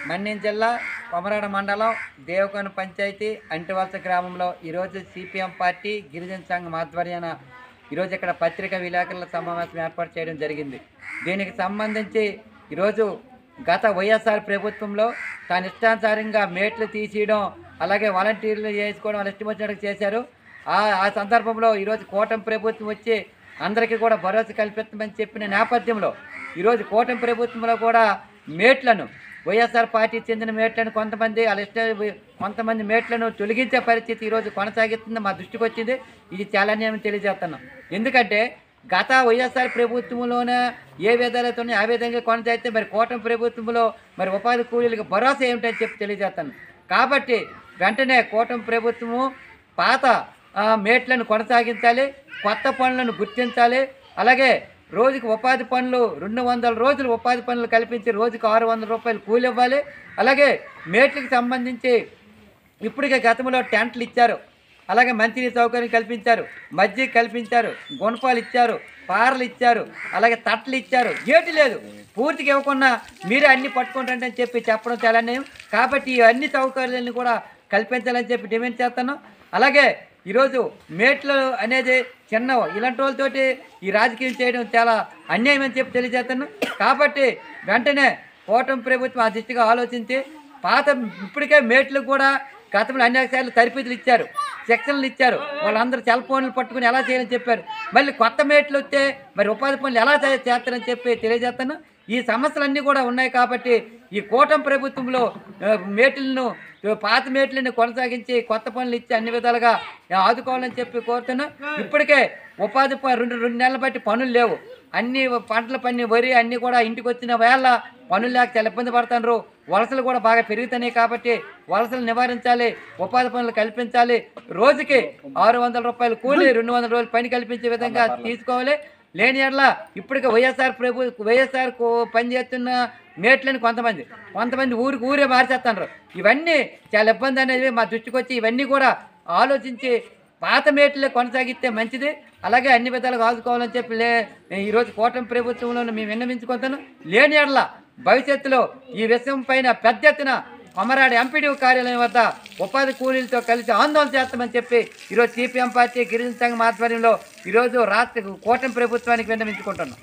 మన్యం జిల్లా కొమరాడ మండలం దేవకొన పంచాయతీ అంటివలస గ్రామంలో ఈరోజు సిపిఎం పార్టీ గిరిజన సంఘం ఆధ్వర్యాన ఈరోజు ఇక్కడ పత్రికా విలేకరుల సమావేశం ఏర్పాటు చేయడం జరిగింది. దీనికి సంబంధించి ఈరోజు గత వైఎస్ఆర్ ప్రభుత్వంలో తాను ఇష్టానుసారంగా మేట్లు తీసేయడం, అలాగే వాలంటీర్లు చేసుకోవడం వాళ్ళు ఇష్టం వచ్చినట్టు చేశారు. ఆ సందర్భంలో ఈరోజు కూటమి ప్రభుత్వం వచ్చి అందరికీ కూడా భరోసా కల్పిస్తామని చెప్పిన నేపథ్యంలో ఈరోజు కూటమి ప్రభుత్వంలో కూడా మేట్లను వైఎస్ఆర్ పార్టీకి చెందిన మేట్లను కొంతమంది మేట్లను తొలగించే పరిస్థితి ఈరోజు కొనసాగిస్తుంది. మా దృష్టికి వచ్చింది. ఇది చాలా నేను తెలియజేస్తున్నాం. ఎందుకంటే గత వైఎస్ఆర్ ప్రభుత్వంలోనే ఏ విధాలతో ఆ విధంగా కొనసాగితే మరి కూటమి ప్రభుత్వంలో మరి ఉపాధి కూలీలకు భరోసా ఏమిటని చెప్పి తెలియజేస్తాను. కాబట్టి వెంటనే కూటమి ప్రభుత్వము పాత మేట్లను కొనసాగించాలి, కొత్త పనులను గుర్తించాలి. అలాగే రోజుకి ఉపాధి పనులు 200 రోజులు ఉపాధి పనులు కల్పించి రోజుకు 600 రూపాయలు కూలి ఇవ్వాలి. అలాగే మేట్లకు సంబంధించి ఇప్పటికే గతంలో టెంట్లు ఇచ్చారు, అలాగే మంచినీటి సౌకర్యం కల్పించారు, మజ్జిగ కల్పించారు, గుణపాలు ఇచ్చారు, పారలు ఇచ్చారు, అలాగే తట్టలు ఇచ్చారు. ఏటి లేదు, పూర్తిగా ఇవ్వకుండా మీరే అన్ని పట్టుకుంటారని చెప్పి చెప్పడం చాలా అన్యాయం. కాబట్టి ఈ అన్ని సౌకర్యాలను కూడా కల్పించాలని చెప్పి డిమాండ్ చేస్తాను. అలాగే ఈరోజు మేట్లు అనేది చిన్న ఇలాంటి వాళ్ళతోటి ఈ రాజకీయం చేయడం చాలా అన్యాయం అని చెప్పి తెలియజేస్తాను. కాబట్టి వెంటనే కూటమి ప్రభుత్వం ఆ దిశగా ఆలోచించి ఇప్పటికే మేట్లకు కూడా గతంలో అనేక సార్లు తరఫీదులు ఇచ్చారు, సెక్షన్లు ఇచ్చారు. వాళ్ళందరూ సెల్ ఫోన్లు పట్టుకుని ఎలా చేయాలని చెప్పారు. మళ్ళీ కొత్త మేట్లు వస్తే మరి ఉపాధి పనులు ఎలా చేస్తారని చెప్పి తెలియజేస్తాను. ఈ సమస్యలన్నీ కూడా ఉన్నాయి. కాబట్టి ఈ కూటమి ప్రభుత్వంలో మేట్లను పాత మేట్లను కొనసాగించి కొత్త పనులు ఇచ్చి అన్ని విధాలుగా ఆదుకోవాలని చెప్పి కోరుతున్నా. ఇప్పటికే ఉపాధి రెండు నెలల బట్టి పనులు లేవు. అన్ని పంటల పని వరి అన్నీ కూడా ఇంటికి వచ్చిన వేళ పనులు లేక చాలా ఇబ్బంది పడుతున్నారు. వలసలు కూడా బాగా పెరుగుతున్నాయి. కాబట్టి వలసలు నివారించాలి, ఉపాధి పనులు కల్పించాలి. రోజుకి 600 రూపాయలు కూలి, 200 రోజులు పని కల్పించే విధంగా తీసుకోవాలి. లేని ఎడల ఇప్పటికే వైఎస్ఆర్ పనిచేస్తున్న మేట్లని కొంతమంది ఊరే మార్చేస్తున్నారు. ఇవన్నీ చాలా ఇబ్బంది అనేది మా దృష్టికి వచ్చి ఇవన్నీ కూడా ఆలోచించి పాత మేట్లే కొనసాగిస్తే మంచిది. అలాగే అన్ని విధాలుగా ఆదుకోవాలని చెప్పి ఈరోజు కూటమి ప్రభుత్వంలో మేము విన్నవించుకుంటాను. లేని ఎడల భవిష్యత్తులో ఈ విషయం పైన పెద్ద ఎత్తున కొమరాడ ఎంపీడీఓ కార్యాలయం వద్ద ఉపాధి కూలీలతో కలిసి ఆందోళన చేస్తామని చెప్పి ఈరోజు సిపిఎం పార్టీ గిరిజన సంఘం ఆధ్వర్యంలో ఈరోజు రాష్ట్ర కూటమి ప్రభుత్వానికి విన్నవించుకుంటున్నాం.